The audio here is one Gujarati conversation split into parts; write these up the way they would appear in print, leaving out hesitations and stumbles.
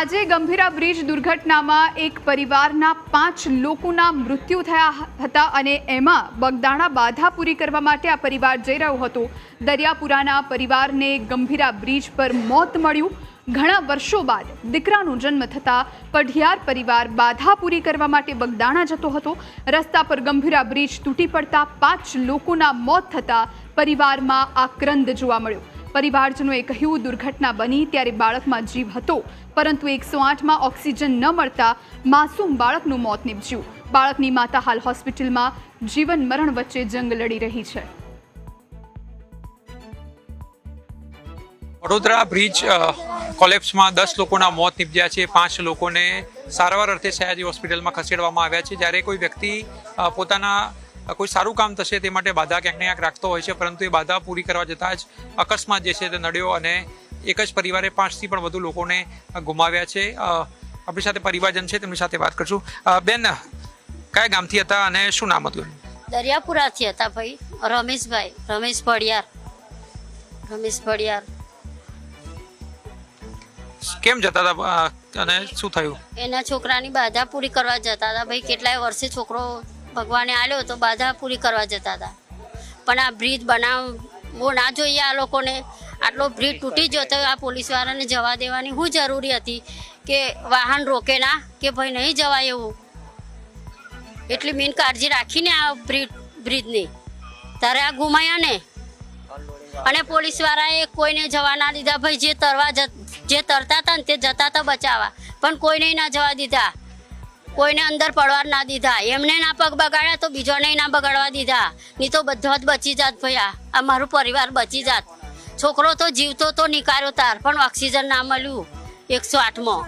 આજે ગંભીરા બ્રિજ દુર્ઘટનામાં એક પરિવારના 5 લોકોના મૃત્યુ થયા હતા અને એમાં બગદાણા બાધા પૂરી કરવા માટે આ પરિવાર જઈ રહ્યો હતો। દરિયાપુરાના પરિવારને ગંભીરા બ્રિજ પર મોત મળ્યું। ઘણા વર્ષો બાદ દીકરાનો જન્મ થતાં પઢિયાર પરિવાર બાધા પૂરી કરવા માટે બગદાણા જતો હતો। રસ્તા પર ગંભીરા બ્રિજ તૂટી પડતા 5 લોકોના મોત થતાં પરિવારમાં આક્રંદ જોવા મળ્યો। પરિવારજનોએ કહ્યું, દુર્ઘટના બની ત્યારે બાળકમાં જીવ હતો, પરંતુ 108માં ઓક્સિજન ન મળતા માસૂમ બાળકનું મોત નીપજ્યું। બાળકની માતા હાલ હોસ્પિટલમાં જીવન મરણ વચ્ચે જંગ લડી રહી છે। વડોદરા બ્રિજ કોલેપ્સમાં 10 લોકોના મોત નીપજ્યા છે। 5 લોકોને સારવાર અર્થે સયાજી હોસ્પિટલમાં ખસેડવામાં આવ્યા છે। જ્યારે કોઈ વ્યક્તિ પોતાના કોઈ સારું કામ થશે તે માટે બાધા ક્યાંક ને ક્યાંક રાખતો હોય છે, પરંતુ એ બાધા પૂરી કરવા જતાં જ અકસ્માત જે છે તે નડ્યો અને એક જ પરિવારે 5થી પણ વધુ લોકોને ગુમાવ્યા છે। આપણી સાથે પરિવારજન છે, તેમની સાથે વાત કરશું। બેન, કયા ગામથી હતા અને શું નામ હતું? દરિયાપુરાથી હતા ભાઈ, રમેશભાઈ, રમેશ પડિયાર। કેમ જતા હતા અને શું થયું? એના છોકરાની બાધા પૂરી કરવા જતા હતા ભાઈ। કેટલાય વર્ષે છોકરો ભગવાને આલ્યો તો બાધા પૂરી કરવા જતા હતા, પણ આ બ્રિજ બનાવવો ના જોઈએ। આ લોકોને આટલો બ્રિજ તૂટી ગયો તો આ પોલીસવાળાને જવા દેવાની શું જરૂરી હતી કે વાહન રોકે ના કે ભાઈ નહીં જવાય એવું? એટલી મીન કાળજી રાખીને આ બ્રિજની તારે આ ગુમાયા ને। અને પોલીસવાળાએ કોઈને જવા ના દીધા ભાઈ। જે તરતા હતા ને તે જતા હતા બચાવવા, પણ કોઈને ના જવા દીધા, કોઈને અંદર પડવા ના દીધા। એમને ના પગ બગાડ્યા તો બીજોને ના બગાડવા દીધા, નહીં તો બધા જ બચી જાત ભાઈ। આ મારું પરિવાર બચી જાત। છોકરો તો જીવતો તો નીકાળ્યો તાર, પણ ઓક્સિજન ના મળ્યું 108માં।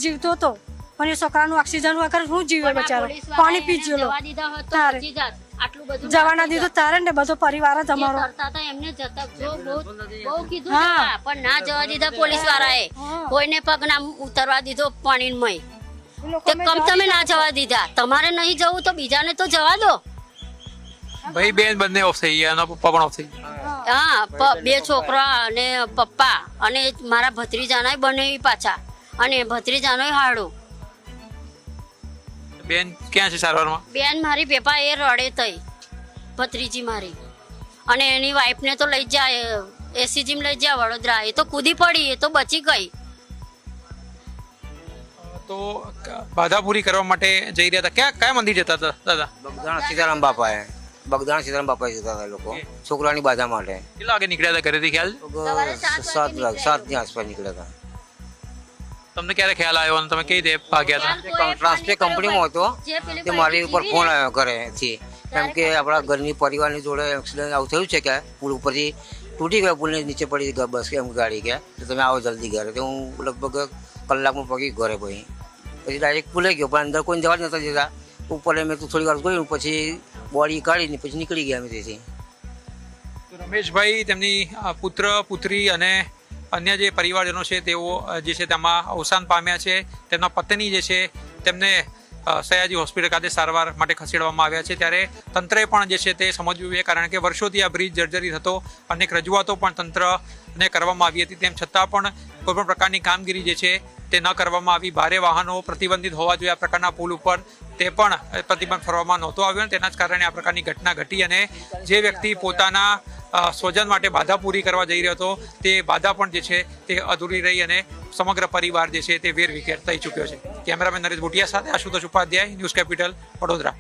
જીવતો તો પણ એ છોકરાનું ઓક્સિજન વગર હું જીવે બચારો? પાણી પી ગયો તારે જવાના દીધું તારે ને બધો પરિવાર જ અમારો એમને જતા બહુ કીધું પણ ના જવા દીધા પોલીસ વાળાએ। કોઈને પગ ના ઉતરવા દીધો પાણીમાં, કમ તમે ના જવા દીધા। તમારે નહીં જવું તો બીજાને તો જવા દો ભાઈ। બેન બંને ઓફ થઈ ગયા, પપ્પા પણ ઓફ થઈ ગયા। હા, 2 છોકરા અને પપ્પા અને મારા ભત્રીજાના બને પાછા, અને ભત્રીજાનો હાડો। બેન ક્યાં છે સારવારમાં? બેન મારી પેપા એ રડે થઈ, ભત્રીજી મારી, અને એની વાઈફને તો લઈ જાય એસીજીમ લઈ જાય વડોદરા। એ તો કૂદી પડી, એ તો બચી ગઈ। તો બાધા પૂરી કરવા માટે જઈ રહ્યા હતા, કયા મંદિર જતા હતા દાદા? બગદાણા સીતારામ બાપાએ જતા હતા લોકો છોકરાની બાધા માટે। કેટલા વાગે નીકળ્યા હતા ઘરેથી? ખ્યાલ 7ની આસપાસ નીકળ્યા હતા। તમને ક્યારે ખ્યાલ આવ્યો અને તમે કઈ રીતે ભાગ્યા હતા? ટ્રાન્સપોર્ટ કંપનીમાં હતો તે મારી ઉપર ફોન આવ્યો ઘરેથી, કેમ કે આપણા ઘરની પરિવારની જોડે એક્સિડન્ટ આવું થયું છે કે પુલ ઉપરથી તૂટી ગયો, પુલની નીચે પડી ગઈ બસ એમ ગાડી કે તો તમે આવો જલ્દી ઘરે। તો હું લગભગ કલાકમાં પગી ઘરે પછી ડાયરેક્ટ પુલે ગયો, પણ અંદર કોઈ જવા જ નતા દેતા। ઉપર મેં તો થોડી વાર જોયું, પછી બોડી કાઢીને પછી નીકળી ગયા અમે તેથી। રમેશભાઈ, તેમની પુત્ર પુત્રી અને અન્ય જે પરિવારજનો છે તેઓ જે છે તેમાં અવસાન પામ્યા છે। તેમના પત્ની જે છે તેમને સયાજી હોસ્પિટલ ખાતે સારવાર માટે ખસેડવામાં આવ્યા છે। ત્યારે તંત્રએ પણ જે છે તે સમજવું જોઈએ, કારણ કે વર્ષોથી આ બ્રિજ જર્જરિત હતો। અનેક રજૂઆતો પણ તંત્રને કરવામાં આવી હતી, તેમ છતાં પણ કોઈપણ પ્રકારની કામગીરી જે છે તે ન કરવામાં આવી। ભારે વાહનો પ્રતિબંધિત હોવા જોઈએ આ પ્રકારના પુલ ઉપર, તે પણ પ્રતિબંધ ફરવામાં નહોતો આવ્યો, અને તેના જ કારણે આ પ્રકારની ઘટના ઘટી। અને જે વ્યક્તિ પોતાના સ્વજન માટે બાધા પૂરી કરવા જઈ રહ્યો હતો, તે બાધા પણ જે છે તે અધૂરી રહી અને સમગ્ર પરિવાર જે છે તે વેરવિખેર થઈ ચૂક્યો છે। કેમેરામેન નરેશ ભુટિયા સાથે આશુતોષ ઉપાધ્યાય, ન્યૂઝ કેપિટલ, વડોદરા।